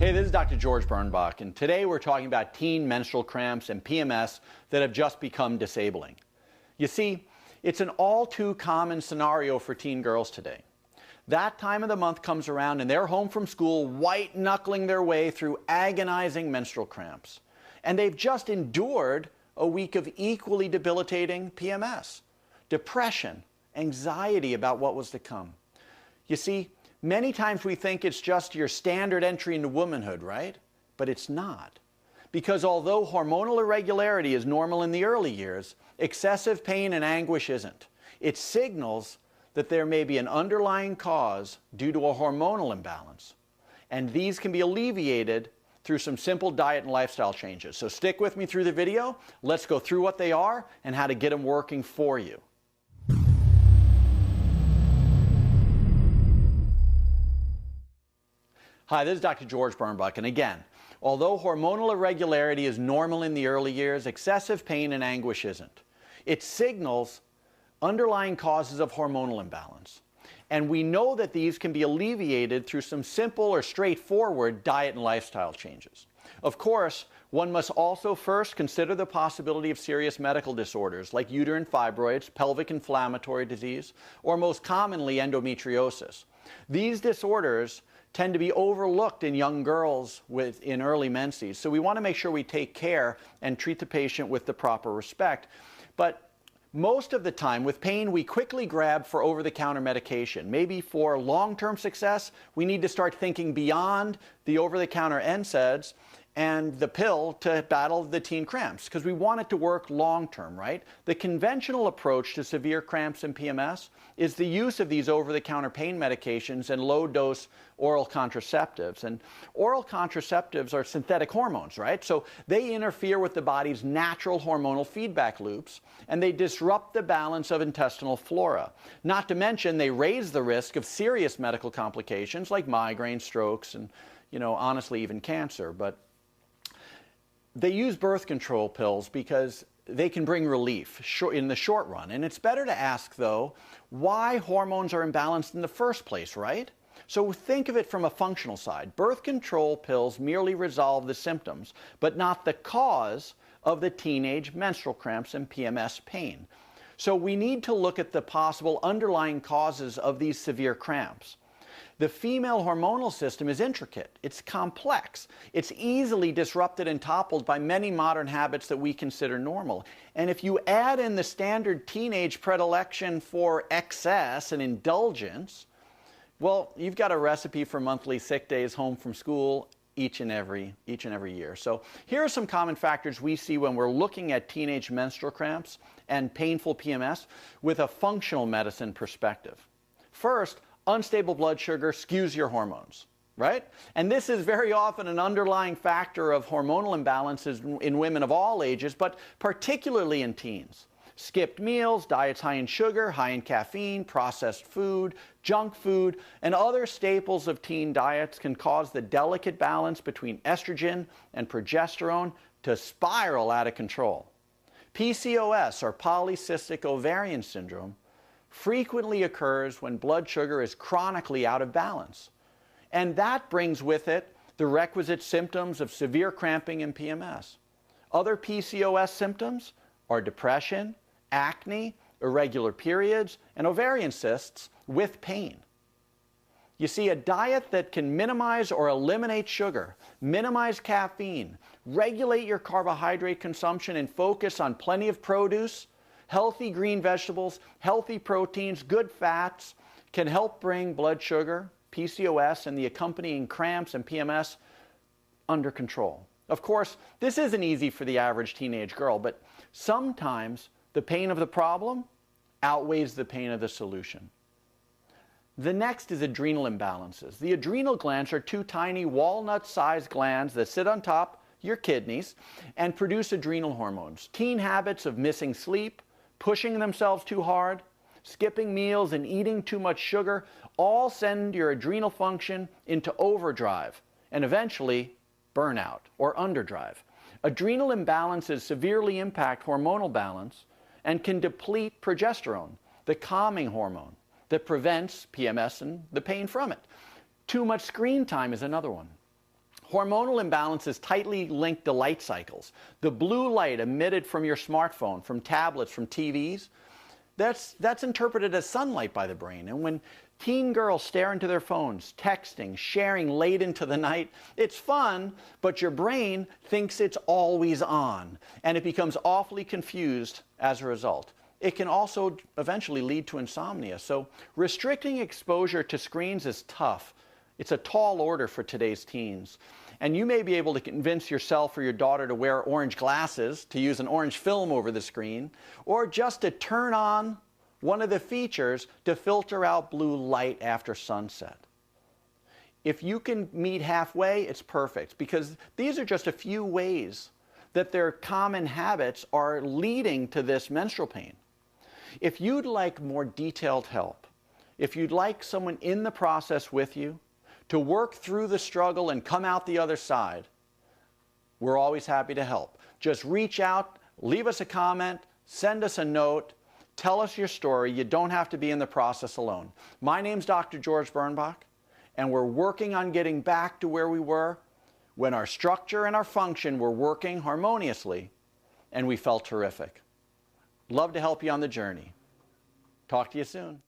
Hey, this is Dr. George Birnbach, and today we're talking about teen menstrual cramps and PMS that have just become disabling. You see, it's an all too common scenario for teen girls today. That time of the month comes around and they're home from school white-knuckling their way through agonizing menstrual cramps. And they've just endured a week of equally debilitating PMS, depression, anxiety about what was to come. You see, many times we think it's just your standard entry into womanhood, right? But it's not. Because although hormonal irregularity is normal in the early years, excessive pain and anguish isn't. It signals that there may be an underlying cause due to a hormonal imbalance. And these can be alleviated through some simple diet and lifestyle changes. So stick with me through the video. Let's go through what they are and how to get them working for you. Hi, this is Dr. George Birnbach, and again, although hormonal irregularity is normal in the early years, excessive pain and anguish isn't. It signals underlying causes of hormonal imbalance. And we know that these can be alleviated through some simple or straightforward diet and lifestyle changes. Of course, one must also first consider the possibility of serious medical disorders like uterine fibroids, pelvic inflammatory disease, or most commonly endometriosis. These disorders tend to be overlooked in young girls in early menses. So we want to make sure we take care and treat the patient with the proper respect. But most of the time with pain, we quickly grab for over-the-counter medication. Maybe for long-term success, we need to start thinking beyond the over-the-counter NSAIDs and the pill to battle the teen cramps, because we want it to work long-term, right? The conventional approach to severe cramps and PMS is the use of these over-the-counter pain medications and low-dose oral contraceptives. And oral contraceptives are synthetic hormones, right? So they interfere with the body's natural hormonal feedback loops, and they disrupt the balance of intestinal flora. Not to mention, they raise the risk of serious medical complications like migraine, strokes, and, honestly, even cancer. But they use birth control pills because they can bring relief in the short run. And it's better to ask, though, why hormones are imbalanced in the first place, right? So think of it from a functional side. Birth control pills merely resolve the symptoms, but not the cause of the teenage menstrual cramps and PMS pain. So we need to look at the possible underlying causes of these severe cramps. The female hormonal system is intricate, it's complex, it's easily disrupted and toppled by many modern habits that we consider normal. And if you add in the standard teenage predilection for excess and indulgence, well, you've got a recipe for monthly sick days home from school each and every year. So here are some common factors we see when we're looking at teenage menstrual cramps and painful PMS with a functional medicine perspective. First, unstable blood sugar skews your hormones, right? And this is very often an underlying factor of hormonal imbalances in women of all ages, but particularly in teens. Skipped meals, diets high in sugar, high in caffeine, processed food, junk food, and other staples of teen diets can cause the delicate balance between estrogen and progesterone to spiral out of control. PCOS, or polycystic ovarian syndrome, frequently occurs when blood sugar is chronically out of balance. And that brings with it the requisite symptoms of severe cramping and PMS. Other PCOS symptoms are depression, acne, irregular periods, and ovarian cysts with pain. You see, a diet that can minimize or eliminate sugar, minimize caffeine, regulate your carbohydrate consumption, and focus on plenty of produce, healthy green vegetables, healthy proteins, good fats, can help bring blood sugar, PCOS, and the accompanying cramps and PMS under control. Of course, this isn't easy for the average teenage girl, but sometimes the pain of the problem outweighs the pain of the solution. The next is adrenal imbalances. The adrenal glands are two tiny walnut-sized glands that sit on top your kidneys and produce adrenal hormones. Teen habits of missing sleep, pushing themselves too hard, skipping meals, and eating too much sugar all send your adrenal function into overdrive and eventually burnout or underdrive. Adrenal imbalances severely impact hormonal balance and can deplete progesterone, the calming hormone that prevents PMS and the pain from it. Too much screen time is another one. Hormonal imbalance is tightly linked to light cycles. The blue light emitted from your smartphone, from tablets, from TVs, that's interpreted as sunlight by the brain. And when teen girls stare into their phones, texting, sharing late into the night, it's fun, but your brain thinks it's always on, and it becomes awfully confused as a result. It can also eventually lead to insomnia. So restricting exposure to screens is tough. It's a tall order for today's teens. And you may be able to convince yourself or your daughter to wear orange glasses, to use an orange film over the screen, or just to turn on one of the features to filter out blue light after sunset. If you can meet halfway, it's perfect, because these are just a few ways that their common habits are leading to this menstrual pain. If you'd like more detailed help, if you'd like someone in the process with you to work through the struggle and come out the other side, we're always happy to help. Just reach out, leave us a comment, send us a note, tell us your story. You don't have to be in the process alone. My name's Dr. George Birnbach, and we're working on getting back to where we were when our structure and our function were working harmoniously, and we felt terrific. Love to help you on the journey. Talk to you soon.